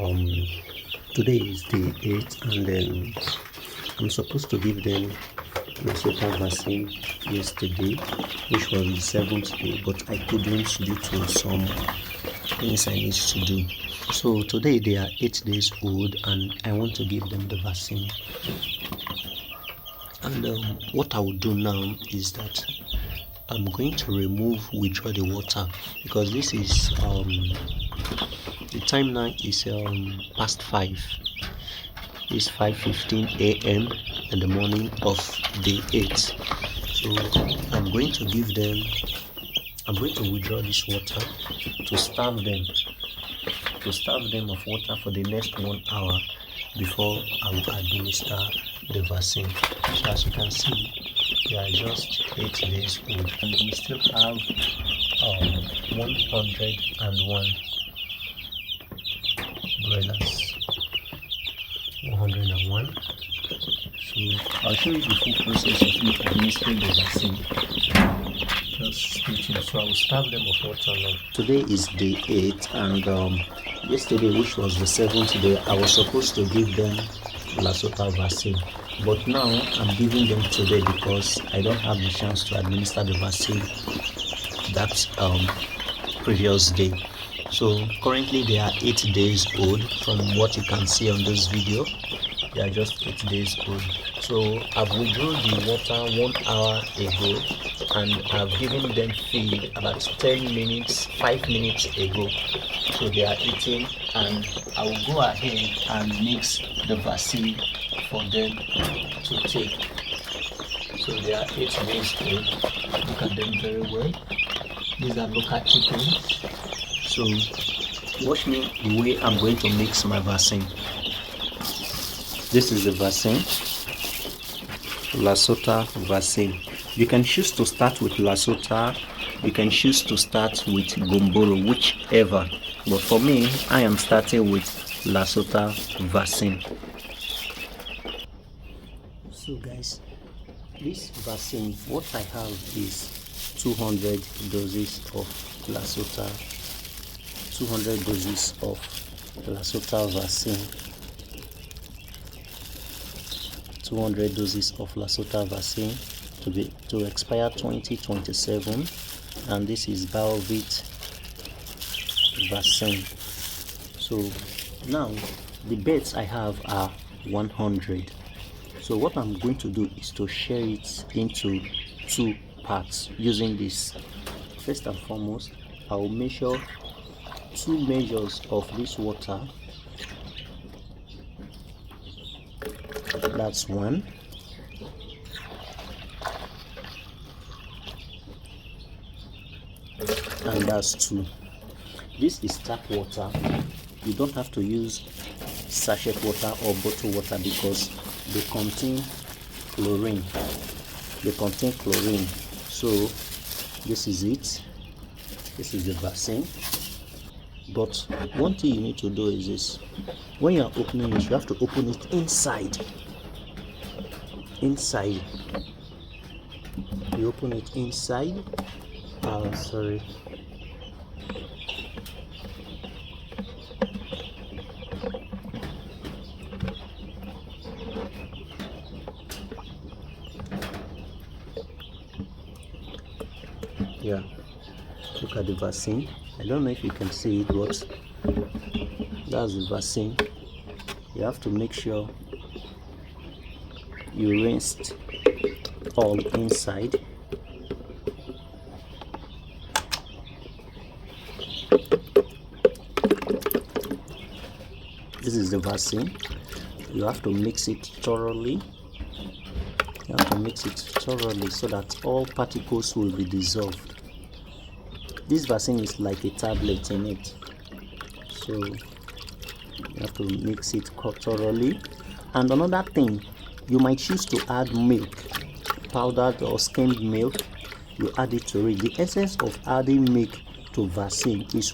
um Today is day 8, and then I'm supposed to give them Minnesota vaccine yesterday, which was the 7th day, but I couldn't due to some things I need to do. So today they are 8 days old, and I want to give them the vaccine. And what I will do now is that I'm going to withdraw the water, because this is the time now is past 5. It's 5:15 a.m. in the morning of day 8. So I'm going to withdraw this water to starve them of water for the next 1 hour before I will administer the vaccine. So as you can see, they are just 8 days old, and we still have 101 broilers. 101. So I'll show you the full process of me administering the vaccine. Just stay tuned. So I will starve them of water now. Today is day 8, and yesterday, which was the 7th day, I was supposed to give them Minnesota vaccine, but now I'm giving them today because I don't have the chance to administer the vaccine that previous day. So currently they are 8 days old. From what you can see on this video, they are just 8 days old. So I've withdrawn the water 1 hour ago, and I've given them feed about 5 minutes ago. So they are eating, and I will go ahead and mix the vaccine for them to take. So they are 8 days old. Look at them very well. These are local chickens. So watch me the way I'm going to mix my vaccine. This is the vaccine, Minnesota vaccine. You can choose to start with Minnesota, you can choose to start with Gomboro, whichever. But for me, I am starting with Minnesota vaccine. So guys, this vaccine, what I have is 200 doses of Minnesota. 200 doses of Minnesota vaccine. 200 doses of Minnesota vaccine to expire 2027, and this is BioVit vaccine. So now the beds I have are 100. So what I'm going to do is to share it into 2 parts using this. First and foremost, I will measure 2 measures of this water. That's 1. And that's 2. This is tap water. You don't have to use sachet water or bottle water because they contain chlorine. So this is it. This is the vaccine. But one thing you need to do is this: when you are opening it, you have to open it inside. You open it inside. Sorry. Yeah, look at the vaccine. I don't know if you can see it, but that's the vaccine. You have to make sure you rinse all inside. This is the vaccine. You have to mix it thoroughly. You have to mix it thoroughly so that all particles will be dissolved. This vaccine is like a tablet in it, so you have to mix it thoroughly. And another thing, you might choose to add milk, powdered or skimmed milk. You add it to it. The essence of adding milk to vaccine is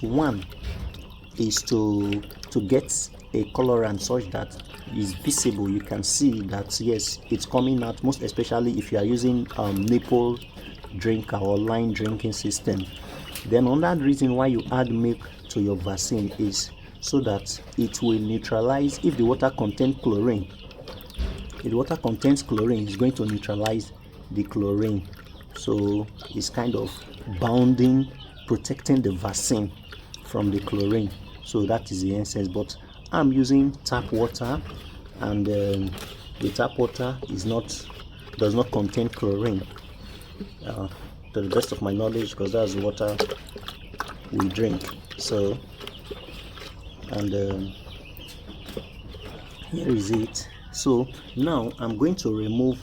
to get a colorant such that is visible. You can see that yes, it's coming out, most especially if you are using nipple drinker or line drinking system. Then another reason why you add milk to your vaccine is so that it will neutralize. If the water contains chlorine, it's going to neutralize the chlorine, so it's kind of bounding, protecting the vaccine from the chlorine. So that is the essence. But I'm using tap water, and the tap water does not contain chlorine, to the best of my knowledge, because that's the water we drink. So, and here is it. So now I'm going to remove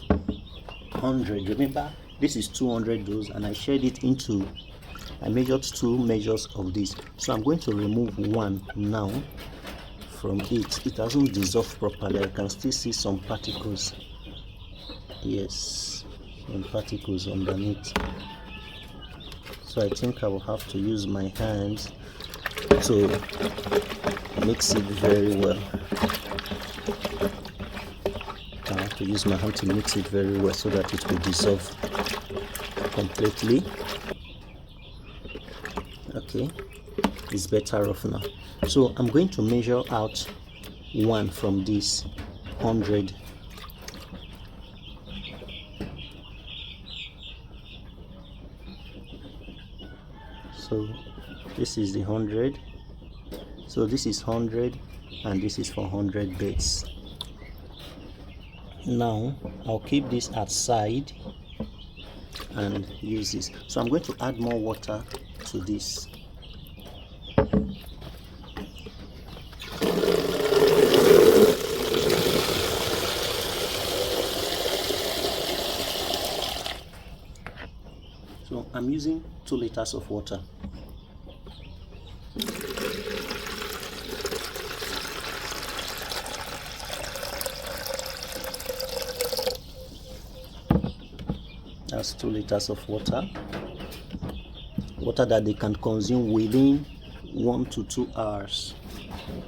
100. Remember, this is 200 dose, and I shared it into, I measured 2 measures of this. So I'm going to remove 1 now from it. It hasn't dissolved properly. I can still see some particles. Yes, some particles underneath. So I think I will have to use my hands to mix it very well. I have to use my hand to mix it very well so that it will dissolve completely. Okay, it's better off now. So I'm going to measure out 1 from this 100. So this is the 100. So this is 100, and this is for 100 beds. Now I'll keep this outside and use this. So I'm going to add more water to this. So I'm using 2 liters of water. That's 2 liters of water. Water that they can consume within 1 to 2 hours.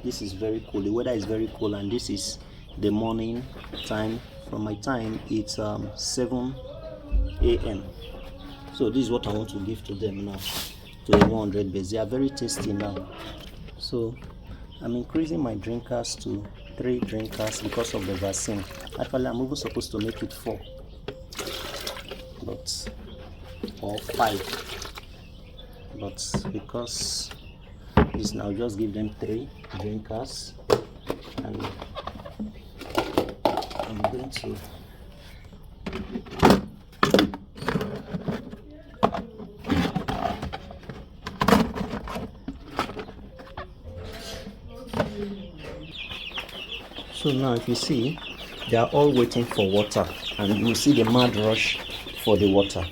This is very cool. The weather is very cool, and this is the morning time. From my time, it's 7 a.m. So this is what I want to give to them now, to the 100 beds. They are very tasty now. So I'm increasing my drinkers to 3 drinkers because of the vaccine. Actually, I'm even supposed to make it 4, or 5, but because it's now, just give them 3 drinkers, and I'm going to so now if you see, they are all waiting for water, and you will see the mad rush for the water.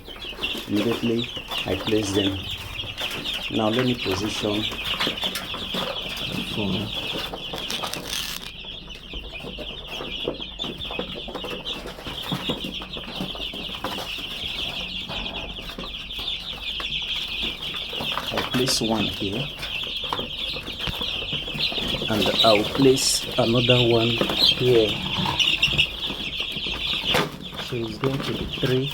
Immediately I place them. Now let me position the phone. I'll place 1 here, and I'll place another 1 here. So it's going to be 3.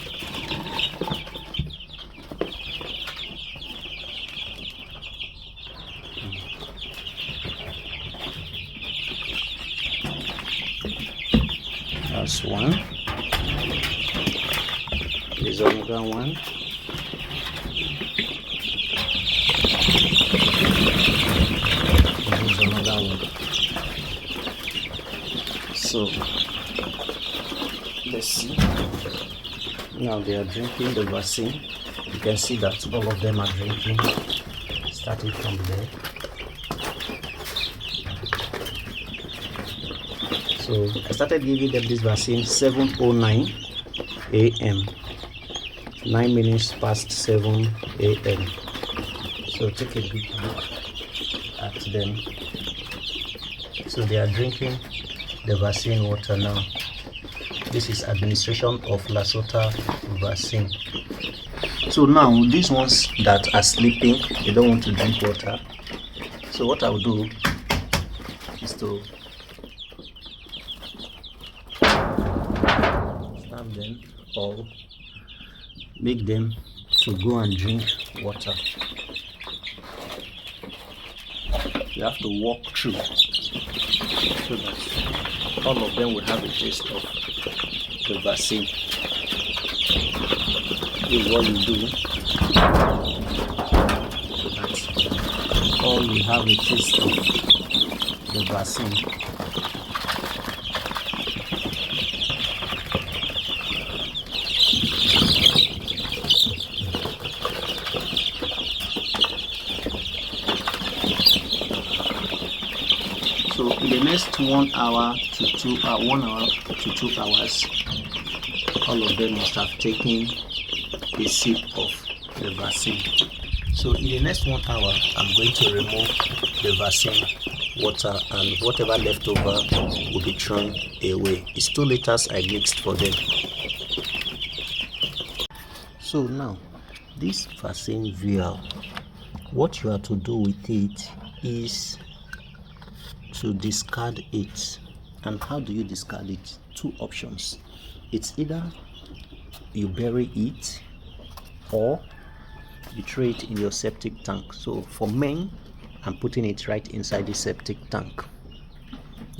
That's 1. There's another 1. There's another 1. So let's see. Now they are drinking the vaccine. You can see that all of them are drinking, starting from there. So I started giving them this vaccine 7:09 a.m. 9 minutes past 7 a.m. So take a good look at them. So they are drinking the vaccine water now. This is administration of Lasota vaccine. So now these ones that are sleeping, they don't want to drink water. So what I'll do is to stop them or make them to go and drink water. you have to walk through so that all of them will have a taste of the vaccine. This is what you do so that all will have a taste of the vaccine. So in the next 1 hour to 2 hours, all of them must have taken a sip of the vaccine. So in the next 1 hour, I'm going to remove the vaccine water, and whatever left over will be thrown away. It's 2 liters I mixed for them. So now, this vaccine vial, what you are to do with it is to discard it. And how do you discard it? 2 options. It's either you bury it or you throw it in your septic tank. So for men, I'm putting it right inside the septic tank,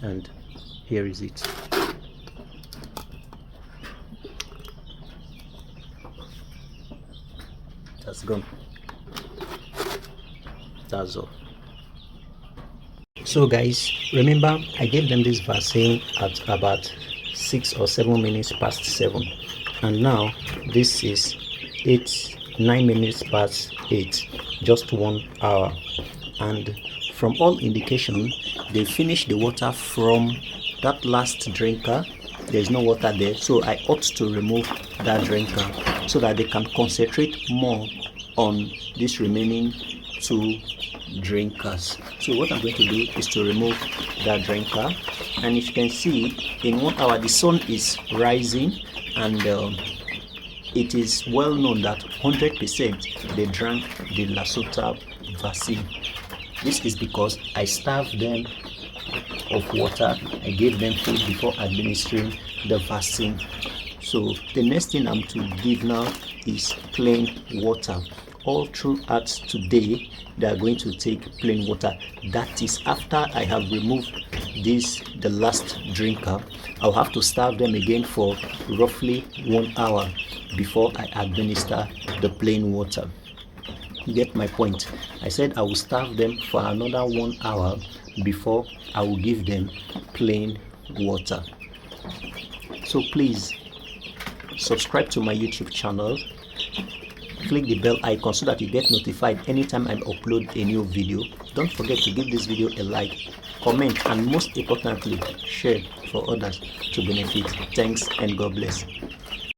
and here is it. That's gone. That's all. So guys, remember I gave them this vaccine at about 6 or 7 minutes past 7, and now this is 9 minutes past 8, just 1 hour. And from all indication, they finished the water from that last drinker. There's no water there, so I ought to remove that drinker so that they can concentrate more on this remaining 2 drinkers. So what I'm going to do is to remove that drinker, and if you can see, in 1 hour the sun is rising, and it is well known that 100% they drank the Lasota vaccine. This is because I starved them of water. I gave them food before administering the vaccine. So the next thing I'm to give now is plain water. All throughout today, they are going to take plain water. That is after I have removed the last drinker. I'll have to starve them again for roughly 1 hour before I administer the plain water. You get my point? I said I will starve them for another 1 hour before I will give them plain water. So please subscribe to my YouTube channel, click the bell icon so that you get notified anytime I upload a new video. Don't forget to give this video a like, comment, and most importantly, share for others to benefit. Thanks and God bless.